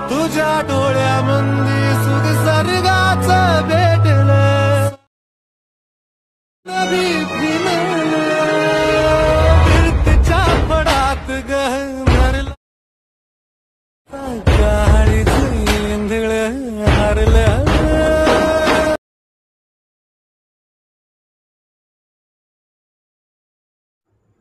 तुझ्या डोळ्यामंदी सुख सर्गाचं भेटलं नभी फिरतीच्या पडात गहरलं गाडीचं इंधळ हरलं.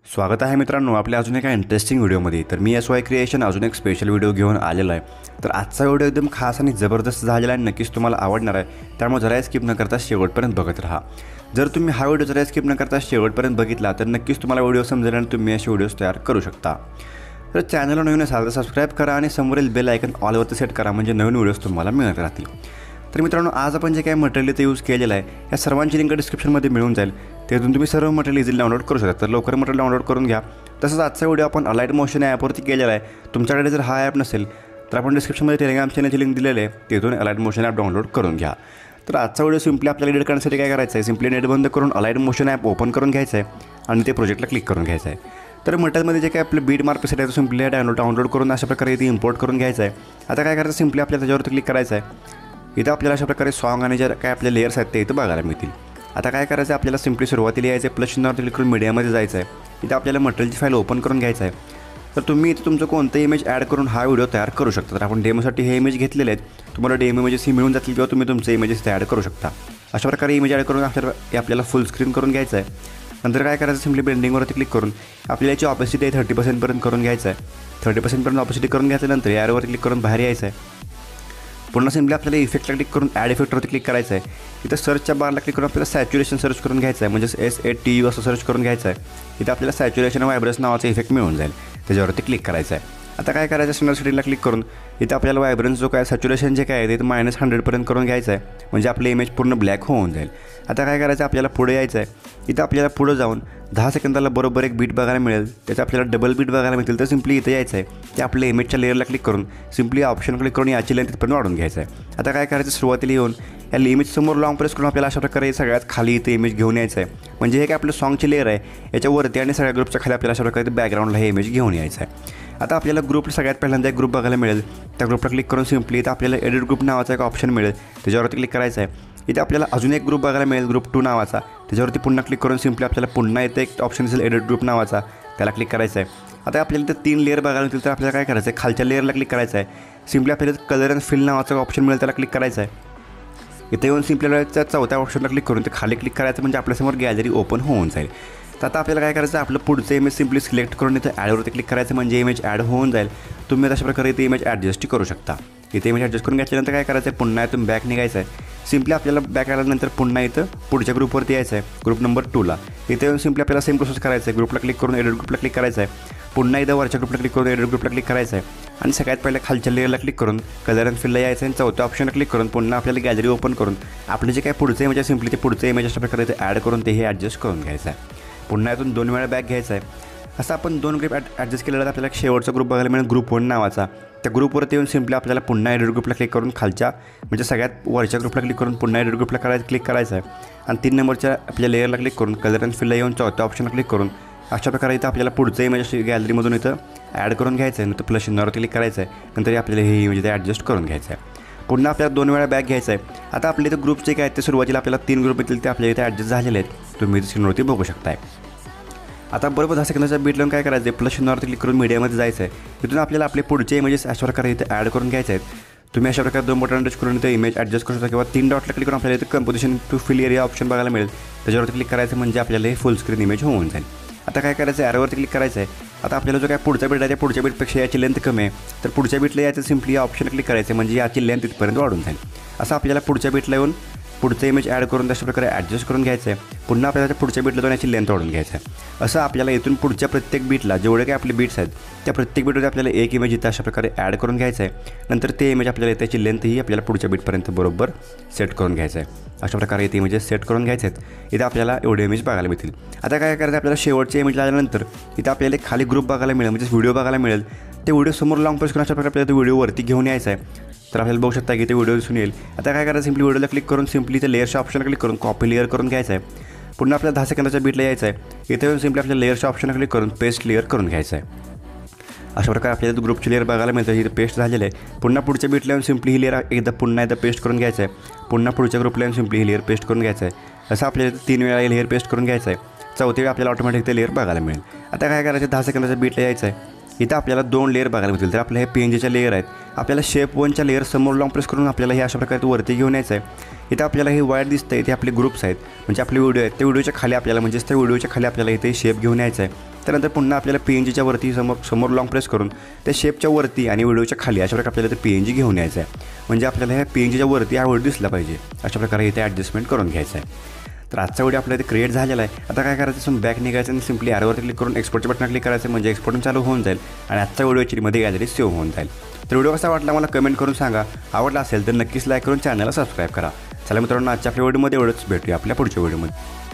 स्वागत आहे मित्रांनो आपल्या अजून एका इंटरेस्टिंग व्हिडिओमध्ये. तर मी SY क्रिएशन अजून एक स्पेशल व्हिडिओ घेऊन आलेलो आहे. तर आजचा व्हिडिओ एकदम खास आणि जबरदस्त झालेला आहे, नक्कीच तुम्हाला आवडणार आहे. त्यामुळे जरा स्किप न करता शेवटपर्यंत बघत राहा. जर तुम्ही हा व्हिडिओ जरा स्किप न करता शेवटपर्यंत बघितला तर नक्कीच तुम्हाला व्हिडिओ समजेल आणि तुम्ही असे व्हिडिओज तयार करू शकता. तर चॅनलला नवीन असाल तर सबस्क्राईब करा आणि समोरील बेल आयकन ऑलवरती सेट करा, म्हणजे नवीन व्हिडिओज तुम्हाला मिळत राहतील. तर मित्रांनो आज आपण जे काही मटेरियल इथे यूज केलेलं आहे या सर्वांची लिंक डिस्क्रिप्शनमध्ये मिळून जाईल. त्यातून तुम्ही सर्व मटेरियल इझिली डाउनलोड करू शकता. तर लवकर मटेरियल डाउनलोड करून घ्या. तसंच आजचा व्हिडिओ आपण अलाइट मोशन या ॲपवरती केलेला आहे. तुमच्याकडे जर हा ॲप नसेल तर आपण डिस्क्रिप्शनमध्ये टेलिग्राम चॅनलची लिंक दिलेली आहे, तिथून अलाइट मोशन ॲप डाउनलोड करून घ्या. तर आजचा व्हिडिओ सिम्पली आपल्याला एडिट करण्यासाठी काय करायचं आहे, सिम्पली नेट बंद करून अलाइट मोशन ॲप ओपन करून घ्यायचं आहे आणि ते प्रोजेक्टला क्लिक करून घ्यायचं आहे. तर मटेरियलमध्ये जे काय आपलं बीट मार्क सेट आहे तो सिम्पली डाउनलोड करून अशा प्रकारे इथे इम्पोर्ट करून घ्यायचं आहे. आता काय करायचं, सिम्पली आपल्याला त्याच्यावरती क्लिक करायचं आहे. इथं आपल्याला अशा प्रकारे सॉन्ग आणि जे काय आपले लेयर्स आहेत ते इथं बघायला मिळतील. आता काय करायचं, आपल्याला सिम्पली सुरुवातीला यायचं आहे, प्लस चिन्हावरती क्लिक करून मीडियामध्ये जायचं आहे. इथं आपल्याला मटेरियलची फाईल ओपन करून घ्यायचं आहे. तर तुम्ही इथं तुमचं कोणतं इमेज ॲड करून हा व्हिडिओ तयार करू शकता. तर आपण डेमोसाठी हे इमेज घेतलेले आहेत, तुम्हाला डेमो इमेजेस ही मिळून जातील किंवा तुम्ही तुमचे इमेजेस ॲड करू शकता. अशा प्रकारे इमेज ॲड करून आपल्याला फुल स्क्रीन करून घ्यायचं आहे. नंतर काय करायचं, सिम्पली ब्लेंडिंगवरती क्लिक करून आपल्याला याची ऑपॅसिटी आहे 30% करून घ्यायचं आहे. 30% ऑपॅसिटी करून घ्यायचं. नंतर ॲरोवर क्लिक करून बाहेर यायचं आहे. पुन्हा सिम्पली आपल्याला इफेक्टला क्लिक करून ॲड इफेक्टवरती क्लिक करायचं आहे. इथं सर्चच्या बारला क्लिक करून आपल्याला सॅच्युरेशन सर्च करून घ्यायचं आहे, म्हणजे SATU असं सर्च करून घ्यायचं आहे. इथं आपल्याला सॅच्युरेशन व्हायब्रन्स नावाचा इफेक्ट मिळून जाईल, त्याच्यावरती क्लिक करायचं आहे. आता काय करायचं, स्टँडर्ड सेटिंगला क्लिक करून इथं आपल्याला व्हायब्रन्स जो काय सॅच्युरेशन जे काय आहे ते -100% करून घ्यायचं आहे, म्हणजे आपली इमेज पूर्ण ब्लॅक होऊन जाईल. आता काय करायचं, आपल्याला पुढे यायचं आहे. इथं आपल्याला पुढं जाऊन 10 सेकंदाला बरोबर एक बीट बघायला मिळेल, त्याचं आपल्याला डबल बीट बघायला मिळतील. तर सिम्पली इथं यायचं आहे, ते आपल्या इमेजच्या लेअरला क्लिक करून सिम्पली ऑप्शन क्लिक करून याची लेंथ तिथपर्यंत वाढून घ्यायचं आहे. आता काय करायचं, सुरुवातीला येऊन या इमेज समोर लॉंग प्रेस करून आपल्याला अशा प्रकारे सगळ्यात खाली इथे इमेज घेऊन यायचं आहे, म्हणजे हे काय आपलं सॉन्गची लेअर आहे याच्यावरती आणि सगळ्या ग्रुपच्या खाली आपल्याला अशा प्रकारे बॅकग्राऊंडला हे इमेज घेऊन यायचं आहे. आता आपल्याला ग्रुप सगळ्यात पहिल्यांदा एक ग्रुप बघायला मिळेल, त्या ग्रुपला क्लिक करून सिम्पली इथं आपल्याला एडिट ग्रुप नावाचा एक ऑप्शन मिळेल, त्याच्यावरती क्लिक करायचं आहे. इथे आपल्याला अजून एक ग्रुप बघायला मिळेल, ग्रुप 2 नावाचा, त्याच्यावरती पुन्हा क्लिक करून सिम्पली आपल्याला पुन्हा इथे एक ऑप्शन दिसेल एडिट ग्रुप नावाचा, त्याला क्लिक करायचं आहे. आता आपल्याला इथं 3 लेअर बघायला मिळतील, तर आपल्याला काय करायचं आहे, खालच्या लेअरला क्लिक करायचं आहे. सिम्पली आपल्याला कलर अँड फिल नावाचा ऑप्शन मिळेल, त्याला क्लिक करायचं आहे. इथे येऊन सिम्पली आपल्याला चौथ्या ऑप्शनला क्लिक करून ते खाली क्लिक करायचं, म्हणजे आपल्यासमोर गॅलरी ओपन होऊन जाईल. तर आता आपल्याला काय करायचं, आपलं पुढचं इमेज सिम्पली सिलेक्ट करून इथं ॲडवरती क्लिक करायचं, म्हणजे इमेज ॲड होऊन जाईल. तुम्ही अशा प्रकारे इथे इमेज ॲडजस्ट करू शकता. इथे इमेज ॲडजस्ट करून घेतल्यानंतर काय करायचं आहे, पुन्हा इथून बॅक निघायचं आहे. सिम्पली आपल्याला बॅक आल्यानंतर पुन्हा इथं पुढच्या ग्रुपवरती यायचं आहे, ग्रुप नंबर 2ला. इथे येऊन सिम्पली आपल्याला सेम प्रोसेस करायचं आहे, ग्रुपला क्लिक करून एडिट ग्रुपला क्लिक करायचं आहे. पुन्हा इथं वरच्या ग्रुपला क्लिक करून एडिट ग्रुपला क्लिक करायचं आहे आणि सगळ्यात पहिल्या खालच्या लेअरला क्लिक करून कलर अँड फिलला यायचं आहे. चौथ्या ऑप्शनला क्लिक करून पुन्हा आपल्याला गॅलरी ओपन करून आपले जे काय पुढचं इमेज आहे सिम्पली ते पुढचं इमेज अशा प्रकारे इथे ॲड करून ते हे ॲडजस्ट करून घ्यायचं आहे. पुन्हा इथून 2 वेळा बॅक घ्यायचं आहे. असं आपण 2 ग्रुप ॲडजस्ट केलेला तर आपल्याला एक शेवटचा ग्रुप बघायला मिळेल, ग्रुप 1 नावाचा. त्या ग्रुपवरती येऊन सिम्पली आपल्याला पुन्हा एडिट ग्रुपला क्लिक करून खालच्या म्हणजे सगळ्यात वरच्या ग्रुपला क्लिक करून पुन्हा एडिट ग्रुपला क्लिक करायचं आहे आणि 3 नंबरच्या आपल्या लेअरला क्लिक करून कलर अँड फिलला येऊन चौथ्या ऑप्शनला क्लिक करून अशा प्रकारे इथं आपल्याला पुढचं इमेज गॅलरीमधून इथं ॲड करून घ्यायचं आहे. नंतर प्लस चिन्हावरती क्लिक करायचं आहे. नंतर आपल्याला हे इमेज इथे ॲडजस्ट करून घ्यायचं आहे. पुन्हा आपल्याला 2 वेळा बॅक घ्यायचं आहे. आता आपल्या इथं ग्रुपचे काय आहेत ते सुरुवातीला आपल्याला 3 ग्रुप येतील ते आपल्या इथे ॲडजस्ट झालेले आहेत, तुम्ही इथे स्क्रीनवरती बघू शकताय. आता बरोबर 10 सेकंदाच्या बीट लावून काय करायचं आहे, प्लस चिन्हावरती क्लिक करून मीडियामध्ये जायचं आहे. तिथून आपल्याला आपले पुढचे इमेजेस अशा प्रकारे इथे ॲड करून घ्यायचे आहेत. तुम्ही अशा प्रकारे 2 बटन टच करून इथे इमेज ॲडजस्ट करू शकता किंवा 3 डॉटला क्लिक करून आपल्याला इथे composition to fill area option बघायला मिळेल, त्याच्यावरती क्लिक करायचं, म्हणजे आपल्याला हे फुल स्क्रीन इमेज होऊन जाईल. आता काय करायचं आहे, ॲरोवरती क्लिक करायचं आहे. आता आपल्याला जो काय पुढचा बीट आहे त्या पुढच्या बीटपेक्षा याची लेंथ कमी आहे, तर पुढच्या बीटला याचं सिम्पली या ऑप्शन क्लिक करायचं, म्हणजे याची लेंथ इथपर्यंत वाढून जाईल. असं आपल्याला पुढच्या बीटला येऊन पुढचं इमेज ॲड करून तशा प्रकारे ॲडजस्ट करून घ्यायचं आहे. पुन्हा आपल्याला पुढच्या बीटला जाऊन याची लेंथ वाढून घ्यायचं आहे. असं आपल्याला इथून पुढच्या प्रत्येक बीटला जेवढे काही आपले बीट्स आहेत त्या प्रत्येक बीटमध्ये आपल्याला एक इमेज इथं अशा प्रकारे ॲड करून घ्यायचं आहे. नंतर ते इमेज आपल्याला त्याची लेंथही आपल्याला पुढच्या बीटपर्यंत बरोबर सेट करून घ्यायचं आहे. अशा प्रकारे इथे इमेजेस सेट करून घ्यायचे आहेत. इथं आपल्याला एवढे इमेज बघायला मिळतील. आता काय करायचं, आपल्याला शेवटचे इमेज आल्यानंतर इथं आपल्याला खाली ग्रुप बघायला मिळेल, म्हणजे व्हिडिओ बघायला मिळेल. ते व्हिडिओ समोर लॉंग प्रेस करून अशा प्रकारे आपल्याला व्हिडिओवरती घेऊन यायचं आहे. तर आपल्याला बघू शकता की ते व्हिडिओ दिसून येईल. आता काय करायचं, सिम्पली व्हिडिओला क्लिक करून सिम्पली ते लेअरच्या ऑप्शनला क्लिक करून कॉपी लेअर करून घ्यायचं आहे. पुन्हा आपल्याला 10 सेकंदाच्या बीटला यायचं आहे. इथे येऊन सिम्पली आपल्या लेअरच्या ऑप्शनला क्लिक करून पेस्ट लेअर करून घ्यायचं आहे. अशा प्रकारे आपल्याला ग्रुपची लेअर बघायला मिळतं. ही पेस्ट झालेलं आहे. पुन्हा पुढच्या बीटला येऊन सिम्पली ही लेअर पुन्हा एकदा पेस्ट करून घ्यायचं आहे. पुन्हा पुढच्या ग्रुपला येऊन सिम्पली ही लेअर पेस्ट करून घ्यायचं आहे. असं आपल्याला 3 वेळा लेअर पेस्ट करून घ्यायचं आहे. चौथी वेळा आपल्याला ऑटोमॅटिक ते लेअर बघायला मिळेल. आता काय करायचं, 10 सेकंदाच्या बीटला यायचं आहे. इथं आपल्याला 2 लेअर बघायला मिळतील. तर आपल्या हे PNGच्या लेअर आहेत. आपल्याला शेप 1च्या लेअर समोर लॉंग प्रेस करून आपल्याला हे अशा प्रकारे वरती घेऊन यायचं आहे. इथं आपल्याला हे वायर दिसतं आहे. इथे आपले ग्रुप्स आहेत, म्हणजे आपले व्हिडिओ आहेत. त्या व्हिडिओच्या खाली आपल्याला त्या व्हिडिओच्या खाली आपल्याला इथे शेप घेऊन यायचं आहे. त्यानंतर पुन्हा आपल्याला PNGच्या वरती समोर लॉंग प्रेस करून त्या शेपच्या वरती आणि व्हिडिओच्या खाली अशा प्रकारे आपल्याला ते PNG घेऊन यायचं आहे. म्हणजे आपल्याला ह्या PNGच्या वरती हा व्हिडिओ दिसला पाहिजे. अशा प्रकारे इथे ॲडजस्टमेंट करून घ्यायचं आहे. तर आजचा व्हिडिओ आपल्याला इथे क्रिएट झालेला आहे. आता काय करायचं, बॅक निघायचं आणि सिम्पली ॲरोवरती क्लिक करून एक्सपोर्टच्या बटन क्लिक करायचं, म्हणजे एक्सपोर्ट चालू होऊन जाईल आणि आजचा व्हिडिओ ॲक्च्युअलीमध्ये गॅलरी सेव्ह होऊन जाईल. तर व्हिडिओ कसा वाटला मला कमेंट करून सांगा. आवडला असेल तर नक्कीच लाईक करून चॅनलला सबस्क्राईब करा. चला मित्रांनो, आजच्या आपल्या व्हिडिओमध्ये एवढंच. भेटूया आपल्या पुढच्या व्हिडिओमध्ये.